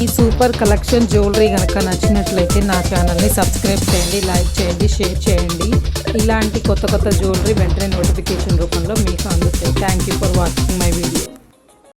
ఈ super collection jewellery కనుక నచ్చినట్లయితే నా ఛానల్ని సబ్స్క్రైబ్ చేయండి, లైక్ చేయండి, షేర్ చేయండి. ఇలాంటి కొత్త కొత్త జ్యువెలరీ వెంటనే నోటిఫికేషన్ రూపంలో మీకు అందుతాయి. Thank you for watching my video.